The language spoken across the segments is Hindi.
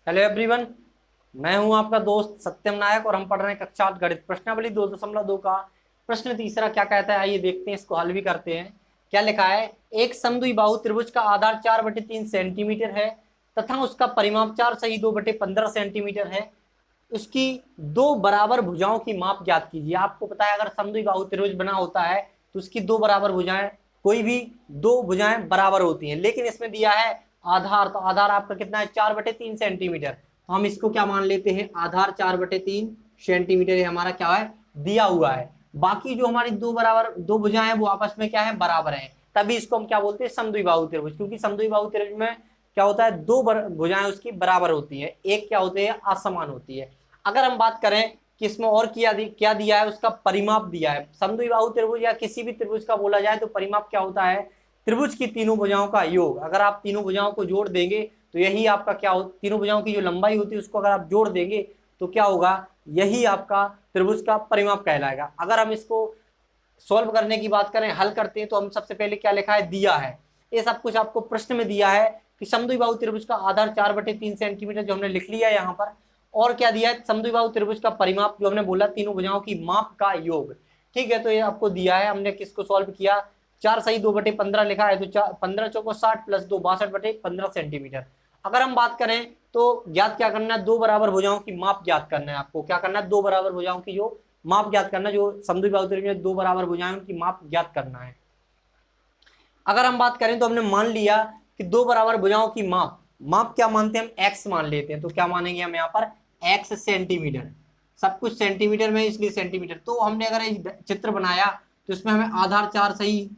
हेलो एवरीवन, मैं हूं आपका दोस्त सत्यम नायक और हम पढ़ रहे हैं कक्षा 8 गणित प्रश्नावली 2.2 का प्रश्न तीसरा। क्या कहता है आइए देखते हैं, इसको हल भी करते हैं। क्या लिखा है? एक समद्विबाहु त्रिभुज का आधार 4/3 सेंटीमीटर है तथा उसका परिमाप 4 सही 2/15 सेंटीमीटर है। उसकी दो बराबर भुजाओं की माप ज्ञात कीजिए। आपको पता है अगर समद्विबाहु त्रिभुज बना होता है तो उसकी दो बराबर भुजाएं, कोई भी दो भुजाएं बराबर होती हैं, लेकिन इसमें दिया है आधार। तो आधार आपका कितना है? 4/3 सेंटीमीटर। तो हम इसको क्या मान लेते हैं? आधार 4/3 सेंटीमीटर हमारा क्या है? दिया हुआ है। बाकी जो हमारी दो बराबर दो भुजाएं हैं वो आपस में क्या है? बराबर हैं। तभी इसको हम क्या बोलते हैं? समद्विबाहु त्रिभुज। क्योंकि समद्विबाहु त्रिभुज में क्या होता है? दो भुजाएं उसकी बराबर होती है, एक क्या होती है? असमान होती है। अगर हम बात करें कि इसमें और क्या दिया है? उसका परिमाप दिया है। समद्विबाहु त्रिभुज या किसी भी त्रिभुज का बोला जाए तो परिमाप क्या होता है? त्रिभुज की तीनों भुजाओं का योग। अगर आप तीनों भुजाओं को जोड़ देंगे तो यही आपका क्या हो? तीनों भुजाओं की जो लंबाई होती है उसको अगर आप जोड़ देंगे तो क्या होगा? यही आपका त्रिभुज का परिमाप कहलाएगा। अगर हम इसको सॉल्व करने की बात करें, हल करते हैं, तो हम सबसे पहले क्या लिखा है? दिया है। ये सब कुछ आपको प्रश्न में दिया है कि समद्विबाहु त्रिभुज का आधार 4/3 सेंटीमीटर, जो हमने लिख लिया है यहाँ पर। और क्या दिया है? समद्विबाहु त्रिभुज का परिमाप, जो हमने बोला तीनों भुजाओं की माप का योग। ठीक है, तो ये आपको दिया है। हमने किसको सॉल्व किया? 4 सही 2/15 लिखा है, तो 15 चौको 60 प्लस 2 62/15 सेंटीमीटर। अगर हम बात करें तो ज्ञात क्या करना है? दो बराबर भुजाओं की माप ज्ञात करना है। आपको क्या करना है? दो बराबर भुजाओं की जो माप ज्ञात करना, जो समद्विबाहु त्रिभुज में दो बराबर भुजाएं उनकी माप ज्ञात करना है। अगर हम बात करें तो हमने मान लिया कि दो बराबर भुजाओं की माप क्या मानते हैं? हम x मान लेते हैं। तो क्या मानेंगे हम यहाँ पर? x centimetre. सब कुछ सेंटीमीटर में, इसलिए सेंटीमीटर। तो हमने अगर एक चित्र बनाया तो इसमें हमें आधार 4 सही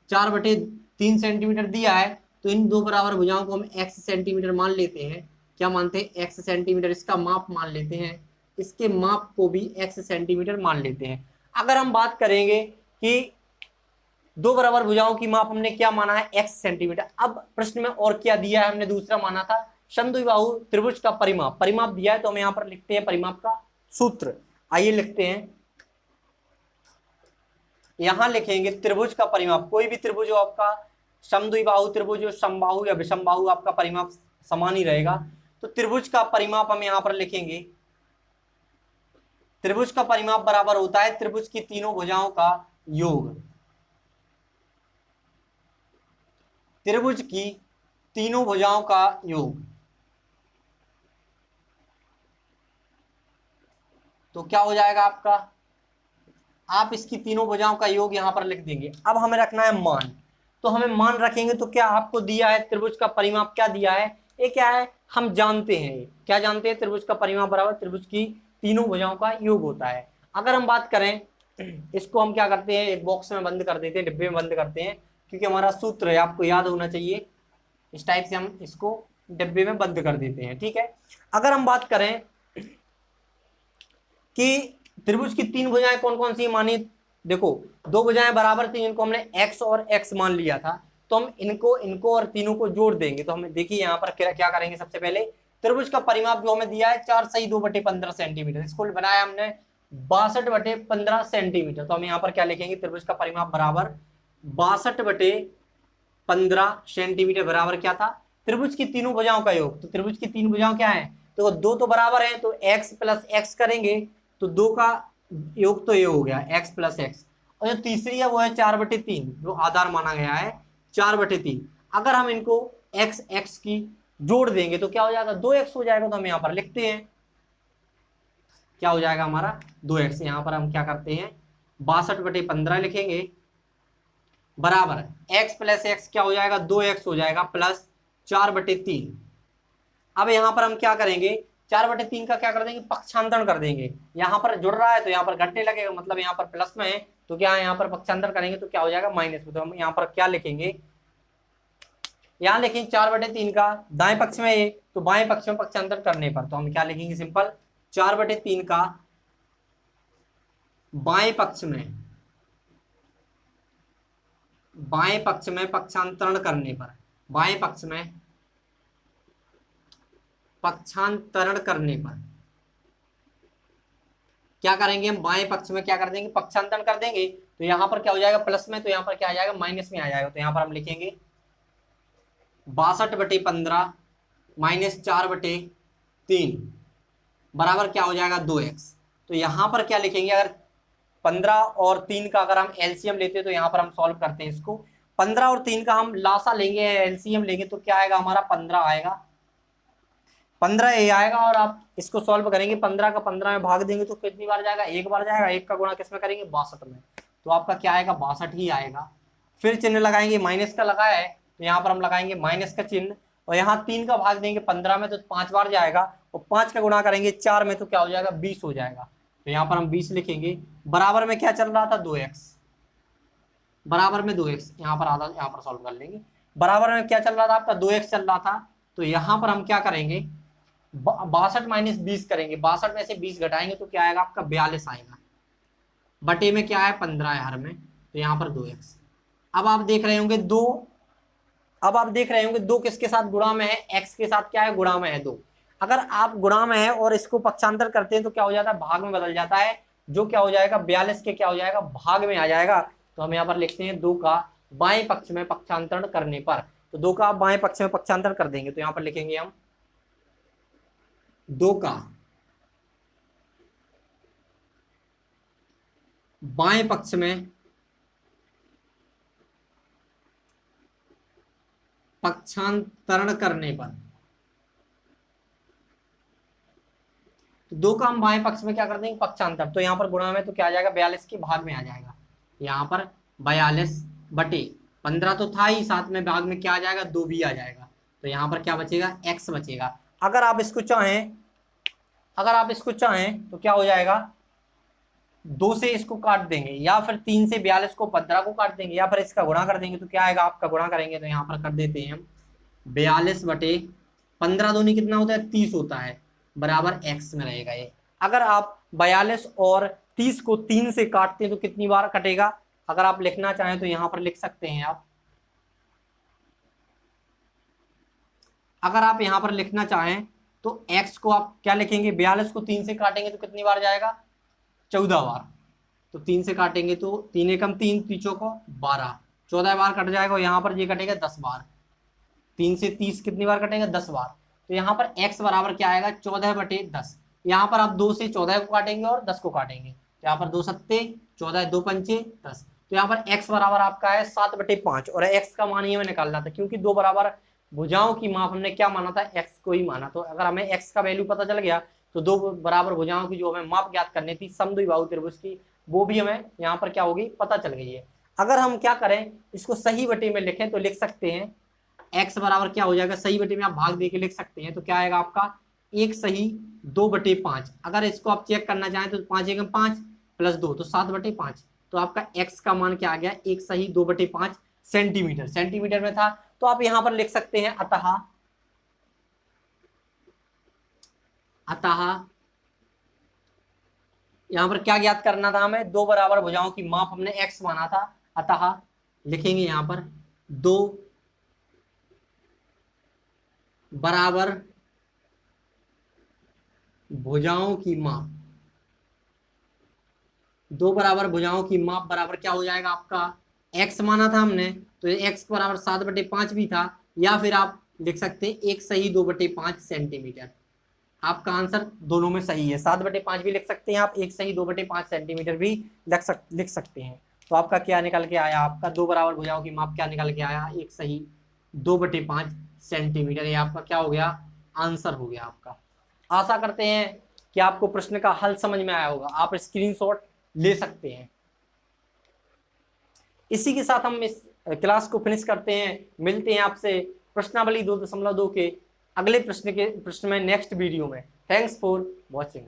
4/3 सेंटीमीटर दिया है, तो इन दो बराबर भुजाओं को हम x सेंटीमीटर मान लेते हैं। क्या मानते हैं? x centimetre. इसका माप मान लेते हैं, इसके माप को भी x सेंटीमीटर मान लेते हैं। अगर हम बात करेंगे कि दो बराबर भुजाओं की माप हमने क्या माना है? x centimetre. अब प्रश्न में और क्या दिया है? हमने दूसरा माना था समद्विबाहु त्रिभुज का परिमाप दिया है, तो हम यहां पर लिखते हैं परिमाप का सूत्र। आइए लिखते हैं, यहां लिखेंगे त्रिभुज का परिमाप। कोई भी त्रिभुज हो आपका, समद्विबाहु त्रिभुज हो, समबाहु या विषमबाहु, आपका परिमाप समान ही रहेगा। तो त्रिभुज का परिमाप हम यहां पर लिखेंगे, त्रिभुज का परिमाप बराबर होता है त्रिभुज की तीनों भुजाओं का योग। त्रिभुज की तीनों भुजाओं का योग। तो क्या हो जाएगा आपका? आप इसकी तीनों भुजाओं का योग यहां पर लिख देंगे। अब हमें रखना है मान। तो हमें मान रखेंगे तो क्या आपको दिया है? त्रिभुज का परिमाप क्या दिया है? ये क्या है? हम जानते हैं। क्या जानते हैं? त्रिभुज का परिमाप बराबर त्रिभुज की तीनों भुजाओं का योग होता है। अगर हम बात करें, इसको हम क्या करते हैं? एक बॉक्स में बंद कर देते हैं, डिब्बे में बंद करते हैं, क्योंकि हमारा सूत्र है, आपको याद होना चाहिए। इस टाइप से हम इसको डिब्बे में बंद कर देते हैं। ठीक है, अगर हम बात करें कि त्रिभुज की तीन भुजाएं कौन कौन सी मानी, देखो दो भुजाएं बराबर थी जिनको हमने x और x मान लिया था, तो हम इनको और तीनों को जोड़ देंगे। तो हमें देखिए यहाँ पर क्या करेंगे? सबसे पहले त्रिभुज का परिमाप जो हमें दिया है 4 सही 2/15 सेंटीमीटर, इसको बनाया हमने 62/15 सेंटीमीटर। तो हम यहाँ पर क्या लिखेंगे? त्रिभुज का परिमाप बराबर 62/15 सेंटीमीटर बराबर क्या था? त्रिभुज की तीनों भुजाओं का योग। तो त्रिभुज की तीन भुजाओं क्या है? तो दो तो बराबर है, तो x प्लस एक्स करेंगे तो दो का योग तो ये हो गया x प्लस एक्स। और जो तीसरी है वो है 4/3, जो आधार माना गया है 4/3। अगर हम इनको x की जोड़ देंगे तो क्या हो जाएगा? 2x हो जाएगा। तो हम यहाँ पर लिखते हैं, क्या हो जाएगा हमारा? 2x। यहाँ पर हम क्या करते हैं? 62/15 लिखेंगे बराबर x प्लस एक्स क्या हो जाएगा? 2x हो जाएगा प्लस 4/3। अब यहां पर हम क्या करेंगे? 4/3 का क्या कर देंगे? पक्षांतरण कर देंगे। यहां पर जुड़ रहा है तो यहां पर घटने लगेगा, मतलब यहां पर प्लस में है तो क्या है? यहां पर पक्षांतरण करेंगे तो क्या हो जाएगा? माइनस में। तो हम यहां पर क्या लिखेंगे? यहां लिखेंगे 4/3 का दाएं पक्ष में है, तो बाएं पक्ष में पक्षांतरण करने पर तो हम क्या लिखेंगे? सिंपल 4/3 का बाएं पक्ष में पक्षांतरण करने पर, बाएं पक्ष में पक्षांतरण करने पर क्या करेंगे? हम बाएं पक्ष में क्या कर देंगे? पक्षांतरण कर देंगे। तो यहां पर क्या हो जाएगा? प्लस में, तो यहां पर क्या आ जाएगा? माइनस में आ जाएगा। तो यहां पर हम लिखेंगे 62/15 माइनस 4/3 3 बराबर क्या हो जाएगा 2x। तो यहाँ पर क्या लिखेंगे, अगर 15 और 3 का अगर हम एलसीएम लेते हैं तो यहाँ पर हम सॉल्व करते हैं इसको। 15 और 3 का हम लासा लेंगे, एलसीएम लेंगे तो क्या आएगा हमारा 15 आएगा, 15 ये आएगा। और आप इसको सॉल्व करेंगे, 15 का 15 में भाग देंगे तो कितनी बार जाएगा, एक बार जाएगा। एक का गुणा किस में करेंगे, 62 में, तो आपका क्या आएगा 62 ही आएगा। फिर चिन्ह लगाएंगे, माइनस का लगाया है तो यहाँ पर हम लगाएंगे माइनस का चिन्ह, और यहाँ 3 का भाग देंगे 15 में तो 5 बार जाएगा, और 5 का गुणा करेंगे 4 में तो क्या हो जाएगा 20 हो जाएगा। तो यहाँ पर हम 20 लिखेंगे। बराबर में क्या चल रहा था 2x, बराबर में 2x, यहाँ पर आधा यहाँ पर सॉल्व कर लेंगे। बराबर में क्या चल रहा था आपका 2x चल रहा था, तो यहाँ पर हम क्या करेंगे 62 माइनस 20 करेंगे, 62 में से 20 घटाएंगे तो क्या आएगा आपका 42 आएगा। बटे में क्या है 15 है हर में, तो यहाँ पर 2x। अब आप देख रहे होंगे 2, अब आप देख रहे होंगे 2 किसके साथ गुणा में है, x के साथ क्या है गुणा में है 2। अगर आप गुणा में है और इसको पक्षांतर करते हैं तो क्या हो जाता है भाग में बदल जाता है, जो क्या हो जाएगा 42 के क्या हो जाएगा भाग में आ जाएगा। तो हम यहाँ पर लिखते हैं 2 का बाएं पक्ष में पक्षांतरण करने पर, तो 2 का आप बाएं पक्ष में पक्षांतर कर देंगे तो यहाँ पर लिखेंगे हम 2 का बाएं पक्ष में पक्षांतरण करने पर, तो 2 का हम बाएं पक्ष में क्या कर देंगे पक्षांतर, तो यहाँ पर गुणा में तो क्या आ जाएगा 42 के भाग में आ जाएगा। यहाँ पर 42 बटे 15 तो था ही, साथ में भाग में क्या आ जाएगा 2 भी आ जाएगा, तो यहाँ पर क्या बचेगा x बचेगा। अगर आप इसको चाहें, अगर आप इसको चाहें तो क्या हो जाएगा 2 से इसको काट देंगे, या फिर 3 से 42 को 15 को काट देंगे, या फिर इसका गुणा कर देंगे तो क्या आएगा आपका गुणा करेंगे तो यहाँ पर कर देते हैं हम 42 बटे 15 दूनी कितना होता है 30 होता है, बराबर x में रहेगा ये। अगर आप 42 और 30 को 3 से काटते हैं तो कितनी बार कटेगा, अगर आप लिखना चाहें तो यहाँ पर लिख सकते हैं आप, अगर आप यहाँ पर लिखना चाहें तो x को आप क्या लिखेंगे 42 को 3 से काटेंगे तो कितनी बार जाएगा 14 बार, तो 3 से काटेंगे तो 3 एकम 3 तीचों को 12, 14 बार कट जाएगा, और यहाँ पर ये कटेगा 10 बार। 3 से 30 कितनी बार कटेगा 10 बार, तो यहाँ पर x बराबर क्या आएगा 14 बटे 10। यहाँ पर आप 2 से 14 को काटेंगे और 10 को काटेंगे, तो यहाँ पर 2 सत्ते 14, 2 पंचे 10, तो यहाँ पर x बराबर आपका है 7 बटे 5, और x का मान ये हमें निकालना था क्योंकि 2 बराबर भुजाओं की माप हमने क्या माना था x को ही माना। तो अगर हमें x का वैल्यू पता चल गया तो 2 बराबर भुजाओं की जो हमें माप ज्ञात करनी थी समद्विबाहु त्रिभुज की, वो भी हमें यहाँ पर क्या होगी पता चल गई है। अगर हम क्या करें इसको सही बटे में लिखें तो लिख सकते हैं x बराबर क्या हो जाएगा, सही बटे में आप भाग दे के लिख सकते हैं, तो क्या आएगा आपका 1 सही 2 बटे 5। अगर इसको आप चेक करना चाहें तो 5 एकम 5 प्लस 2 तो 7 बटे 5, तो आपका x का मान क्या आ गया 1 सही 2 बटे 5 सेंटीमीटर, सेंटीमीटर में था। तो आप यहाँ पर लिख सकते हैं अतः यहाँ पर क्या ज्ञात करना था हमें, 2 बराबर भुजाओं की माप हमने x माना था, अतः लिखेंगे यहाँ पर 2 बराबर भुजाओं की माप, 2 बराबर भुजाओं की माप बराबर क्या हो जाएगा आपका x माना था हमने, तो x बराबर 7 बटे 5 भी था, या फिर आप लिख सकते हैं 1 सही 2 बटे 5 सेंटीमीटर। आपका आंसर दोनों में सही है, 7 बटे 5 भी लिख सकते हैं आप, 1 सही 2 बटे 5 सेंटीमीटर भी लिख सकते हैं। तो आपका क्या निकल के आया, आपका 2 बराबर भुजाओं की माप क्या निकल के आया 1 सही 2 बटे 5 सेंटीमीटर। ये आपका क्या हो गया आंसर हो गया आपका। आशा करते हैं कि आपको प्रश्न का हल समझ में आया होगा, आप स्क्रीनशॉट ले सकते हैं। इसी के साथ हम इस क्लास को फिनिश करते हैं, मिलते हैं आपसे प्रश्नावली 2.2 के अगले प्रश्न में नेक्स्ट वीडियो में। Thanks for watching.